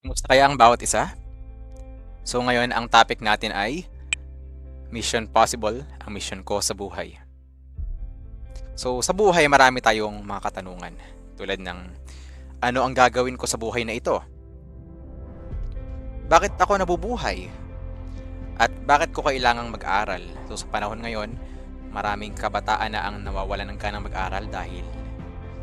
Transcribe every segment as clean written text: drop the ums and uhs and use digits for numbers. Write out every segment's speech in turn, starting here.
Kumusta kaya ang bawat isa? So ngayon ang topic natin ay Mission Possible, ang mission ko sa buhay. So sa buhay marami tayong mga katanungan tulad ng ano ang gagawin ko sa buhay na ito? Bakit ako nabubuhay? At bakit ko kailangang mag-aral? So sa panahon ngayon, maraming kabataan na ang nawawalan ng ganang mag-aral dahil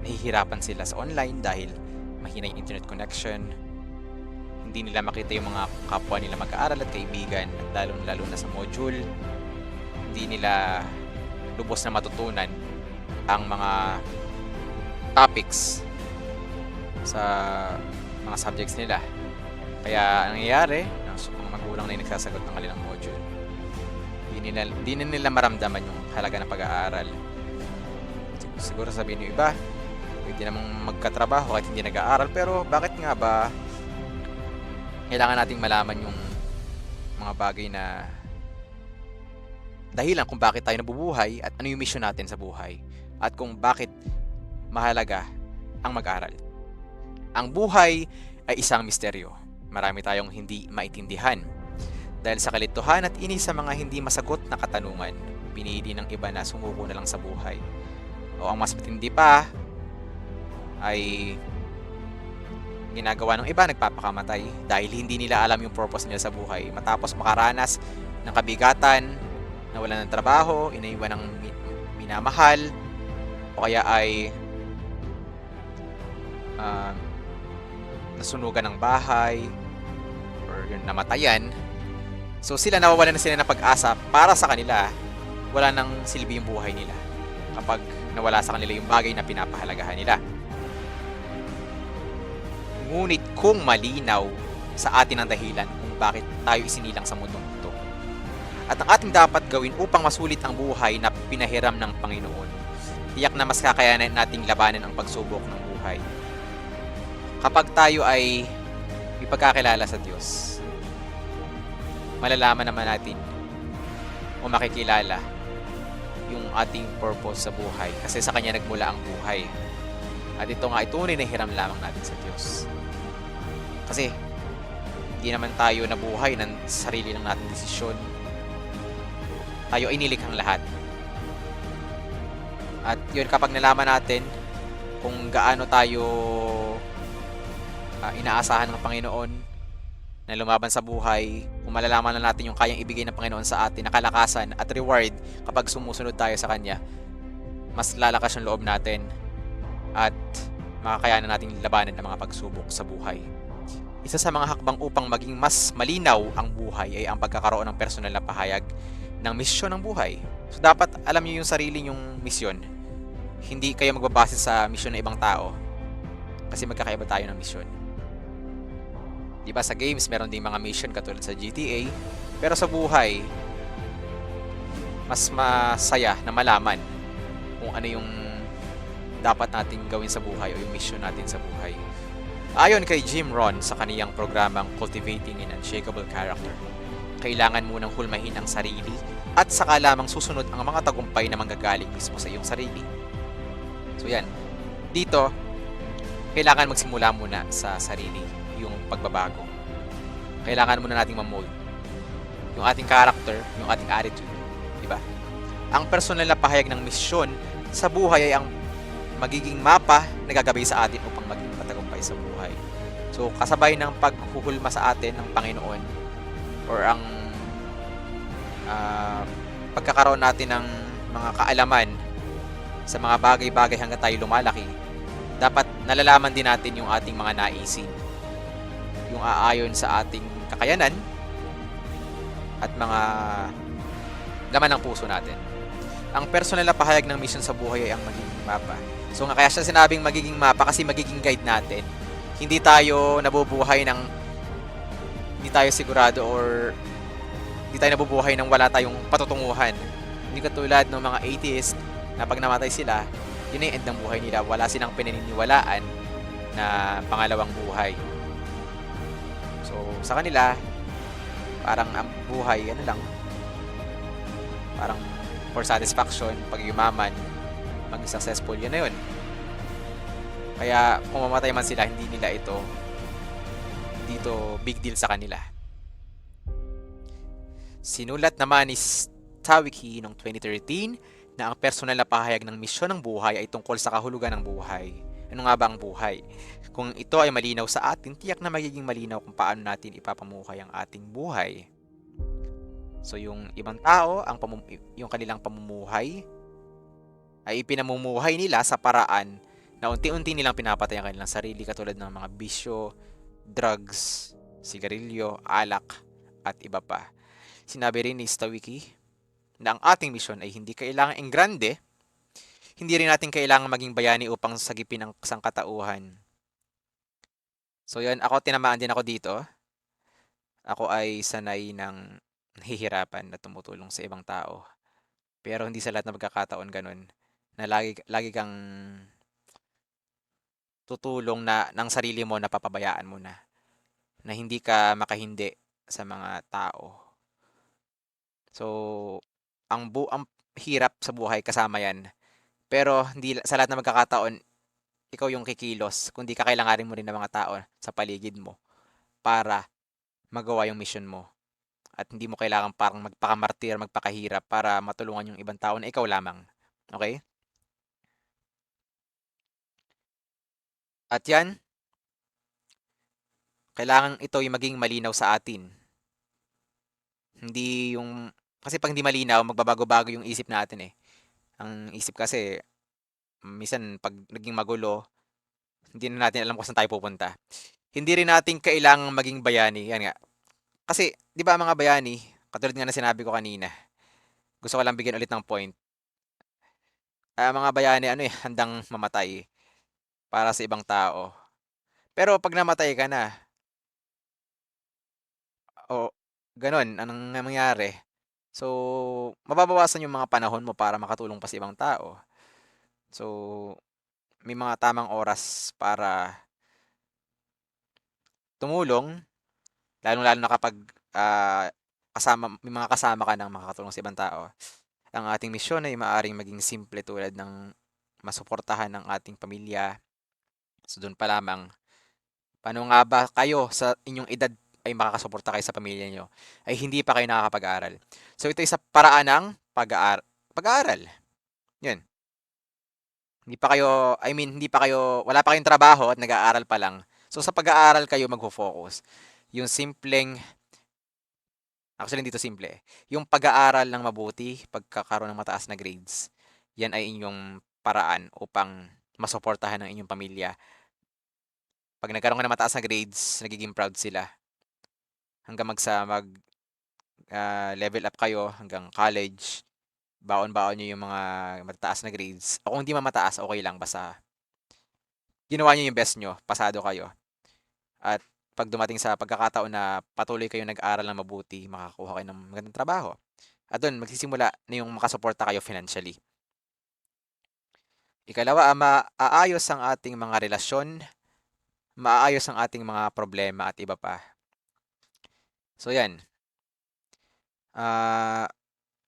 nahihirapan sila sa online dahil mahina yung internet connection, hindi nila makita yung mga kapwa nila mag-aaral at kaibigan at lalo na sa module, hindi nila lubos na matutunan ang mga topics sa mga subjects nila. Kaya ang nangyayari, mga magulang na yung nagsasagot ng kanilang module. Hindi na nila maramdaman yung halaga ng pag-aaral. Siguro sabihin yung iba, pwede namang magkatrabaho kahit hindi nag-aaral, pero bakit nga ba kailangan nating malaman yung mga bagay na dahilan kung bakit tayo nabubuhay at ano yung mission natin sa buhay at kung bakit mahalaga ang mag-aral. Ang buhay ay isang misteryo. Marami tayong hindi maintindihan. Dahil sa kalituhan at inis sa mga hindi masagot na katanungan, pinili ng iba na sumuko na lang sa buhay. O ang mas matindi pa ay ginagawa ng iba, nagpapakamatay dahil hindi nila alam yung purpose nila sa buhay. Matapos makaranas ng kabigatan, nawalan ng trabaho, inaiwan ng minamahal, o kaya ay nasunugan ng bahay, or yung namatayan. So sila nawawalan na sila ng pag-asa para sa kanila, wala nang silbi yung buhay nila kapag nawala sa kanila yung bagay na pinapahalagahan nila. Ngunit kung malinaw sa atin ang dahilan kung bakit tayo isinilang sa mundong ito, at ang ating dapat gawin upang masulit ang buhay na pinahiram ng Panginoon, tiyak na mas kakayanan nating labanan ang pagsubok ng buhay. Kapag tayo ay ipagkakilala sa Diyos, malalaman naman natin o makikilala yung ating purpose sa buhay kasi sa Kanya nagmula ang buhay. At ito nga, tunay na hiram lamang natin sa Diyos. Kasi, hindi naman tayo nabuhay ng sarili ng nating desisyon. Tayo ay nilikhang lahat. At yun, kapag nalaman natin kung gaano tayo inaasahan ng Panginoon na lumaban sa buhay, kung malalaman na natin yung kayang ibigay ng Panginoon sa atin na kalakasan at reward kapag sumusunod tayo sa Kanya, mas lalakas yung loob natin at makakayanan nating labanan ng mga pagsubok sa buhay. Isa sa mga hakbang upang maging mas malinaw ang buhay ay ang pagkakaroon ng personal na pahayag ng misyon ng buhay. So dapat alam niyo yung sarili nyong misyon. Hindi kayo magbabase sa misyon ng ibang tao kasi magkakaiba tayo ng misyon. Diba sa games meron ding mga mission katulad sa GTA, pero sa buhay mas masaya na malaman kung ano yung dapat nating gawin sa buhay o yung mission natin sa buhay. Ayon kay Jim Rohn sa kaniyang programang Cultivating an Unshakable Character, kailangan munang hulmahin ang sarili at saka lamang susunod ang mga tagumpay na manggagaling mismo sa iyong sarili. So yan, dito, kailangan magsimula muna sa sarili yung pagbabago. Kailangan muna nating mamold yung ating character, yung ating attitude. Diba? Ang personal na pahayag ng misyon sa buhay ay ang magiging mapa na gagabay sa atin upang maging matagumpay sa buhay. So, kasabay ng paghuhulma sa atin ng Panginoon or ang pagkakaroon natin ng mga kaalaman sa mga bagay-bagay hanggang tayo lumalaki, dapat nalalaman din natin yung ating mga naisin, yung aayon sa ating kakayanan at mga laman ng puso natin. Ang personal na pahayag ng mission sa buhay ay ang magiging mapa. So nga kaya siya sinabing magiging mapa kasi magiging guide natin. Hindi tayo nabubuhay ng hindi tayo sigurado or hindi tayo nabubuhay ng wala tayong patutunguhan. Hindi katulad ng mga atheist na pag namatay sila, yun ay end ng buhay nila. Wala silang pinaniniwalaan na pangalawang buhay. So sa kanila, parang ang buhay, ano lang, parang for satisfaction, pag yumaman, maging successful, yun na yun. Kaya kung mamatay man sila, hindi nila ito dito big deal sa kanila. Sinulat naman ni Tawiki noong 2013 na ang personal na pahayag ng misyon ng buhay ay tungkol sa kahulugan ng buhay. Ano nga ba ang buhay? Kung ito ay malinaw sa atin, tiyak na magiging malinaw kung paano natin ipapamuhay ang ating buhay. So yung ibang tao, yung kanilang pamumuhay ay ipinamumuhay nila sa paraan na unti-unti nilang pinapatay ang kanilang sarili katulad ng mga bisyo, drugs, sigarilyo, alak, at iba pa. Sinabi rin ni Stawiki na ang ating misyon ay hindi kailangang enggrande, hindi rin natin kailangang maging bayani upang sagipin ang sangkatauhan. So yan, ako tinamaan din ako dito. Ako ay sanay ng nahihirapan na tumutulong sa ibang tao. Pero hindi sa lahat ng pagkakataon ganun na lagi kang tutulong na ng sarili mo na papabayaan mo na hindi ka makahindi sa mga tao. So, ang hirap sa buhay kasama yan. Pero hindi sa lahat ng magkakataon, ikaw yung kikilos, kundi kakailanganin mo rin ng mga tao sa paligid mo para magawa yung mission mo. At hindi mo kailangan parang magpakamartir, magpakahirap para matulungan yung ibang tao na ikaw lamang. Okay? At yan, kailangan ito yung maging malinaw sa atin. Hindi yung, kasi pag hindi malinaw, magbabago-bago yung isip natin eh. Ang isip kasi, minsan pag naging magulo, hindi na natin alam kung saan tayo pupunta. Hindi rin natin kailangang maging bayani. Yan nga. Kasi, di ba mga bayani, katulad nga na sinabi ko kanina, gusto ko lang bigyan ulit ng point. Mga bayani, ano eh, handang mamatay para sa ibang tao. Pero pag namatay ka na, o ganun, anong nangyayari? So, mababawasan yung mga panahon mo para makatulong pa sa ibang tao. So, may mga tamang oras para tumulong, lalong-lalo na kapag may mga kasama ka ng makakatulong sa ibang tao. Ang ating misyon ay maaaring maging simple tulad ng masuportahan ng ating pamilya. So, doon pa lamang, paano nga ba kayo sa inyong edad ay makakasuporta kayo sa pamilya nyo ay hindi pa kayo nakakapag-aral. So, ito ay sa paraan ng pag-aaral. Yun. Hindi pa kayo, I mean, hindi pa kayo, wala pa kayong trabaho at nag-aaral pa lang. So, sa pag-aaral kayo magfo-focus. Yung simpleng, actually hindi to simple eh. Yung pag-aaral ng mabuti, pagkakaroon ng mataas na grades, yan ay inyong paraan upang masuportahan ng inyong pamilya. Pag nagkaroon ka ng mataas na grades, nagiging proud sila. Hanggang level up kayo hanggang college, baon-baon nyo yung mga mataas na grades. O kung hindi man mataas, okay lang. Basta ginawa nyo yung best nyo, pasado kayo. At pag dumating sa pagkakataon na patuloy kayo nag-aral ng mabuti, makakuha kayo ng magandang trabaho. At doon, magsisimula na yung makasuporta kayo financially. Ikalawa, maaayos ang ating mga relasyon, maaayos ang ating mga problema at iba pa. So yan,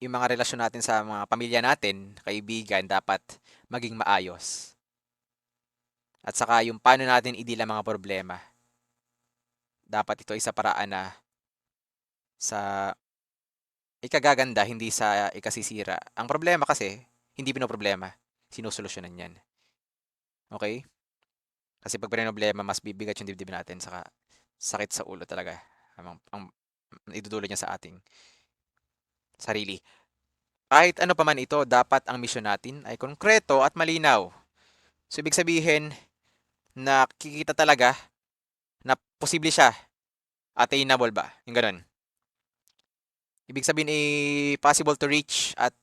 yung mga relasyon natin sa mga pamilya natin, kaibigan, dapat maging maayos. At saka yung paano natin i-deal ang mga problema. Dapat ito ay sa paraan na sa ikagaganda, hindi sa ikasisira. Ang problema kasi, hindi pinoproblema. Sinusolusyonan yan. Okay? Kasi pag problema, mas bibigat yung dibdib natin. Saka sakit sa ulo talaga. Ang idudulot niya sa ating sarili. Kahit ano pa man ito, dapat ang misyon natin ay konkreto at malinaw. So, ibig sabihin na kikita talaga na posible siya. Attainable ba? Yung ganun. Ibig sabihin possible to reach at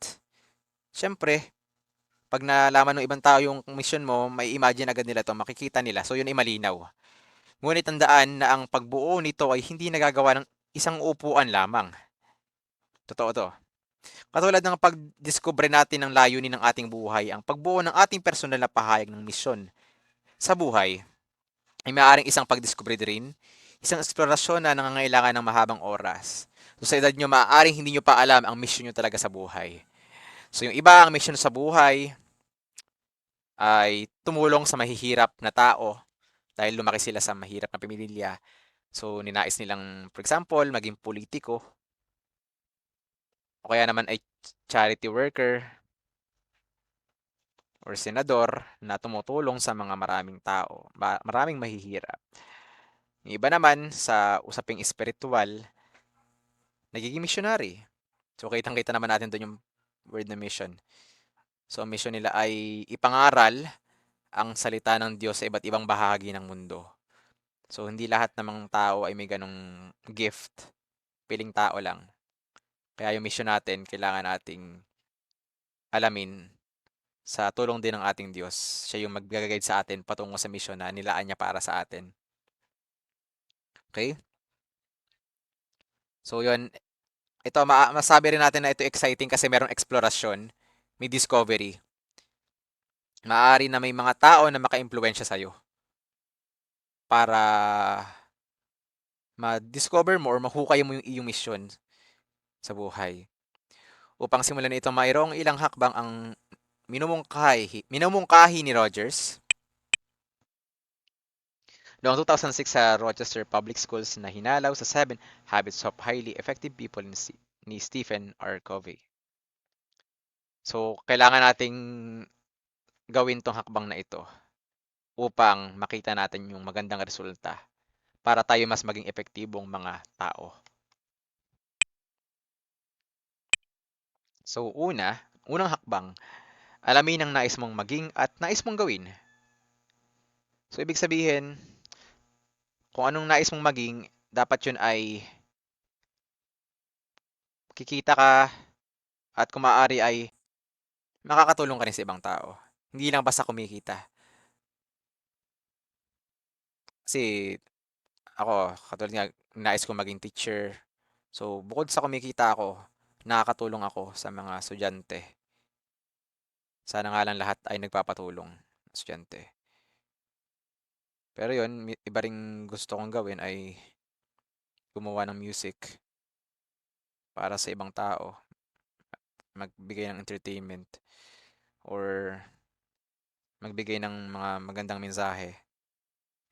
syempre, pag nalaman ng ibang tao yung mission mo, may imagine agad nila to, makikita nila. So, yun ay malinaw. Ngunit tandaan na ang pagbuo nito ay hindi nagagawa ng isang upuan lamang. Totoo to. Katulad ng pagdiskubre natin ng layunin ng ating buhay, ang pagbuo ng ating personal na pahayag ng misyon sa buhay ay maaaring isang pagdiskubre din, isang eksplorasyon na nangangailangan ng mahabang oras. So sa edad nyo, maaaring hindi nyo pa alam ang mission nyo talaga sa buhay. So yung iba, ang mission sa buhay ay tumulong sa mahihirap na tao dahil lumaki sila sa mahirap na pamilya. So, ninais nilang, for example, maging politiko o kaya naman ay charity worker or senador na tumutulong sa mga maraming tao, maraming mahihirap. Yung iba naman sa usaping espiritual, nagiging missionary. So, kitang-kita naman natin doon yung word na mission. So, ang mission nila ay ipangaral ang salita ng Diyos sa iba't ibang bahagi ng mundo. So, hindi lahat ng mga tao ay may ganong gift. Piling tao lang. Kaya yung mission natin, kailangan nating alamin sa tulong din ng ating Diyos. Siya yung mag-guide sa atin patungo sa mission na nilaan niya para sa atin. Okay? So, yun. Ito, masabi rin natin na ito exciting kasi merong explorasyon, may discovery. Maaari na may mga tao na maka-impluwensya sa'yo para ma-discover mo or mahukay mo yung iyong mission sa buhay. Upang simulan ito, mayroong ilang hakbang ang minumungkahi ni Rogers noong 2006 sa Rochester Public Schools na hinalaw sa 7 Habits of Highly Effective People ni Stephen R. Covey. So, kailangan nating gawin tong hakbang na ito upang makita natin yung magandang resulta para tayo mas maging epektibong mga tao. So, unang hakbang, alamin ang nais mong maging at nais mong gawin. So, ibig sabihin, kung anong nais mong maging, dapat yun ay kikita ka at kung maaari ay makakatulong ka rin sa ibang tao. Hindi lang basta kumikita. Kasi ako, katulad nga, nais ko maging teacher. So, bukod sa kumikita ako, nakakatulong ako sa mga estudyante. Sana nga lang lahat ay nagpapatulong, estudyante. Pero yun, iba ring gusto kong gawin ay gumawa ng music para sa ibang tao, magbigay ng entertainment, or magbigay ng mga magandang mensahe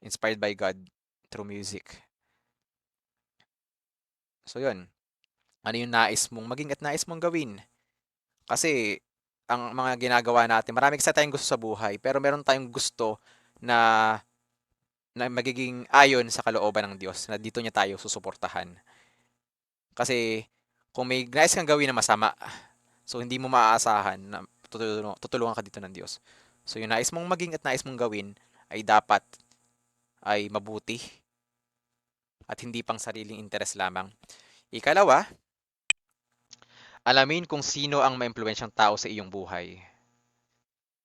inspired by God through music. So yun, ano yung nais mong maging at nais mong gawin? Kasi ang mga ginagawa natin, marami kasi tayong gusto sa buhay, pero meron tayong gusto na magiging ayon sa kalooban ng Diyos, na dito niya tayo susuportahan. Kasi kung may nais kang gawin na masama, so hindi mo maaasahan na tutulungan ka dito ng Diyos. So yung nais mong maging at nais mong gawin ay dapat ay mabuti at hindi pang sariling interes lamang. Ikalawa, alamin kung sino ang maimpluwensyang tao sa iyong buhay.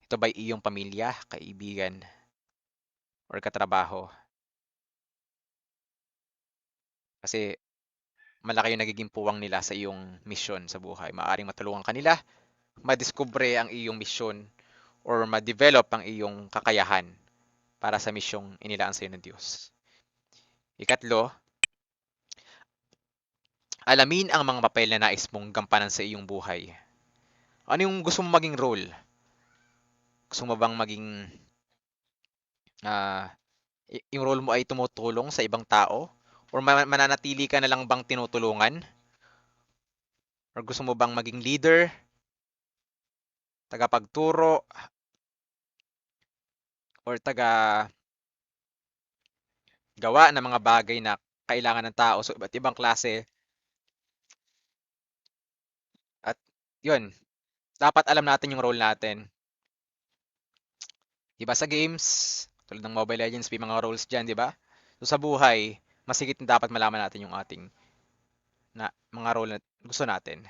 Ito ba'y iyong pamilya, kaibigan, or katrabaho? Kasi malaki yung nagiging puwang nila sa iyong misyon sa buhay. Maaring matulungan ka nila, madiskubre ang iyong misyon, or ma-develop ang iyong kakayahan para sa misyong inilaan sa iyo ng Diyos. Ikatlo, alamin ang mga papel na nais mong gampanan sa iyong buhay. Ano yung gusto mong maging role? Gusto mo bang maging ah, yung role mo ay tumutulong sa ibang tao? Or mananatili ka na lang bang tinutulungan? Or gusto mo bang maging leader, tagapagturo, or taga gawa ng mga bagay na kailangan ng tao so iba't ibang klase? At yun, dapat alam natin yung role natin. Diba sa games, tulad ng Mobile Legends, may mga roles dyan, di ba? So sa buhay, mas higit na dapat malaman natin yung ating mga role na gusto natin.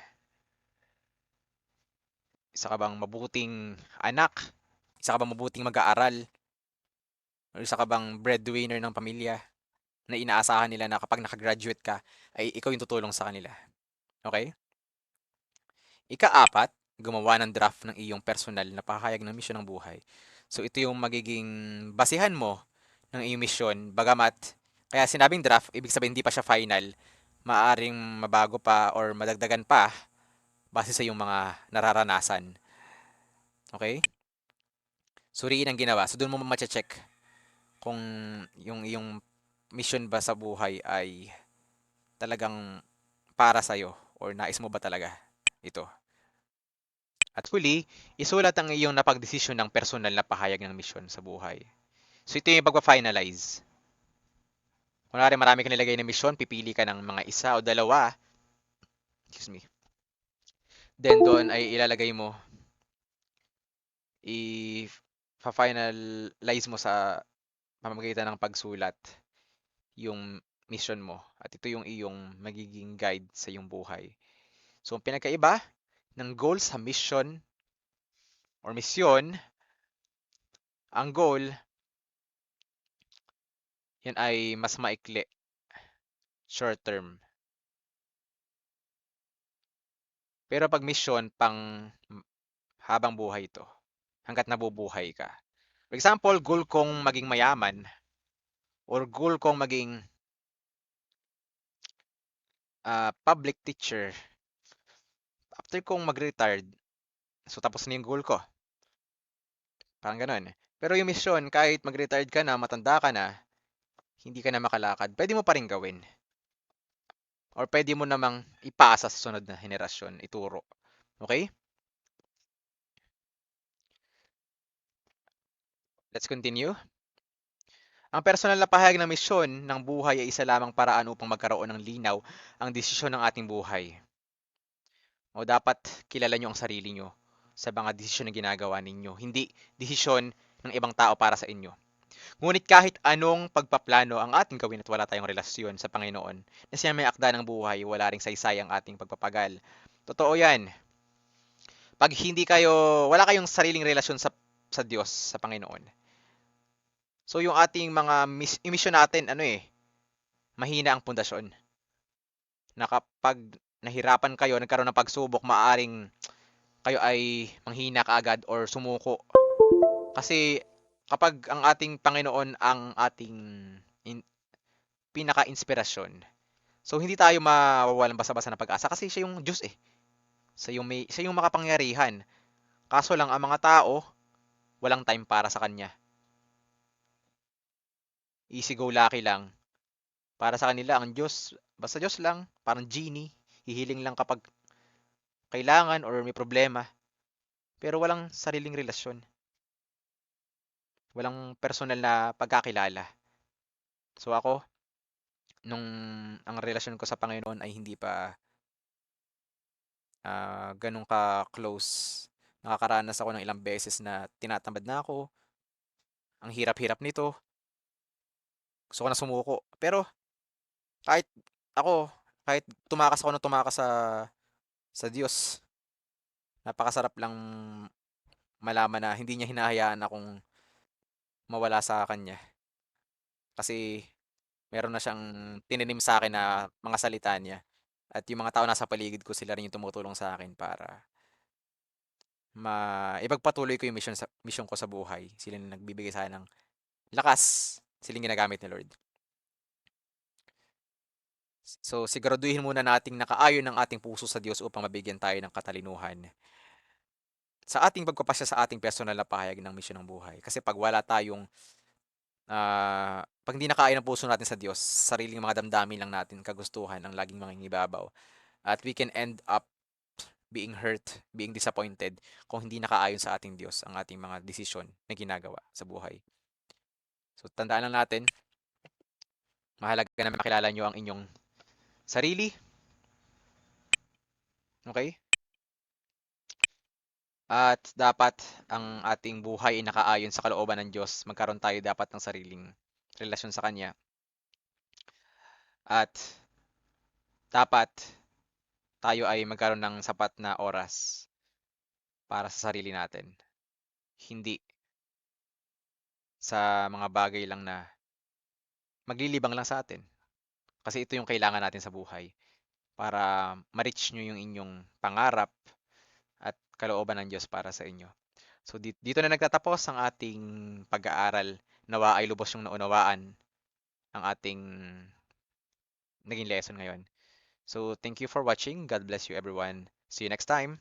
Isa ka bang mabuting anak? Isa ka bang mabuting mag-aaral? O isa ka bang breadwinner ng pamilya na inaasahan nila na kapag nakagraduate ka, ay ikaw yung tutulong sa kanila? Okay? Ika-apat, gumawa ng draft ng iyong personal na pahayag ng misyon ng buhay. So ito yung magiging basihan mo ng iyong misyon, bagamat kaya sinabing draft, ibig sabihin hindi pa siya final, maaring mabago pa or madagdagan pa base sa iyong mga nararanasan. Okay? Suriin ang ginawa. So doon mo ma-check kung yung iyong mission ba sa buhay ay talagang para sa'yo or nais mo ba talaga ito? At huli, isulat ang iyong napagdesisyon ng personal na pahayag ng misyon sa buhay. So ito yung pagpa-finalize. Kunwari marami ka nilagay na misyon, pipili ka ng mga isa o dalawa, excuse me, then doon ay ilalagay mo, i-finalize mo sa pamamagitan ng pagsulat yung mission mo. At ito yung iyong magiging guide sa iyong buhay. So, ang pinagkaiba ng goal sa mission or misyon, ang goal, yan ay mas maikli, short term. Pero pag mission, pang habang buhay ito, hanggat nabubuhay ka. For example, goal kong maging mayaman or goal kong maging public teacher after kong mag-retired. So, tapos na yung goal ko. Parang ganun. Pero yung mission, kahit mag-retired ka na, matanda ka na, hindi ka na makalakad, pwede mo pa rin gawin. Or pwede mo namang ipasa sa sunod na henerasyon, ituro. Okay? Let's continue. Ang personal na pahayag ng misyon ng buhay ay isa lamang paraan upang magkaroon ng linaw ang desisyon ng ating buhay. O dapat kilala nyo ang sarili nyo sa mga desisyon na ginagawa ninyo, hindi desisyon ng ibang tao para sa inyo. Ngunit kahit anong pagpaplano ang ating gawin at wala tayong relasyon sa Panginoon, na siya may akda ng buhay, wala ring saysay ang ating pagpapagal. Totoo yan. Pag wala kayong sariling relasyon sa Diyos, sa Panginoon. So yung ating mga mission natin, mahina ang pundasyon. Na kapag nahirapan kayo, nagkaroon ng pagsubok, maaring kayo ay manghina kaagad or sumuko. Kasi kapag ang ating Panginoon ang ating pinaka-inspirasyon, so hindi tayo mawawalan basta-basta ng pag-asa kasi siya yung Diyos eh. Siya yung makapangyarihan. Kaso lang ang mga tao, walang time para sa kanya. Easy go lucky lang. Para sa kanila ang Diyos, basta Diyos lang, parang genie, hihiling lang kapag kailangan or may problema. Pero walang sariling relasyon. Walang personal na pagkakilala. So ako, nung ang relasyon ko sa Panginoon ay hindi pa ganun ka-close. Nakakaranas ako ng ilang beses na tinatamad na ako. Ang hirap-hirap nito. Gusto ko na sumuko. Pero kahit ako, kahit tumakas ako na tumakas sa Diyos, napakasarap lang malaman na hindi niya hinahayaan akong mawala sa Kanya. Kasi meron na siyang tininim sa akin na mga salita niya. At yung mga tao nasa paligid ko, sila rin yung tumutulong sa akin para ipagpatuloy ko yung mission ko sa buhay. Sila yung nagbibigay sa akin ng lakas. Sila yung ginagamit ni Lord. So, siguraduhin muna nating nakaayon ang ating puso sa Diyos upang mabigyan tayo ng katalinuhan sa ating pagpapasya sa ating personal na pahayag ng misyon ng buhay. Kasi pag wala tayong, pag hindi nakaayon ang puso natin sa Diyos, sariling mga damdamin lang natin, kagustuhan ang laging mangingibabaw. At we can end up being hurt, being disappointed kung hindi nakaayon sa ating Diyos ang ating mga desisyon na ginagawa sa buhay. So, tandaan lang natin, mahalaga na makilala nyo ang inyong sarili. Okay? At dapat ang ating buhay ay nakaayon sa kalooban ng Diyos. Magkaroon tayo dapat ng sariling relasyon sa Kanya. At dapat tayo ay magkaroon ng sapat na oras para sa sarili natin. Hindi sa mga bagay lang na maglilibang lang sa atin. Kasi ito yung kailangan natin sa buhay para ma-reach nyo yung inyong pangarap at kalooban ng Diyos para sa inyo. So dito na nagtatapos ang ating pag-aaral. Nawa ay lubos yung naunawaan ang ating naging lesson ngayon. So thank you for watching. God bless you everyone. See you next time.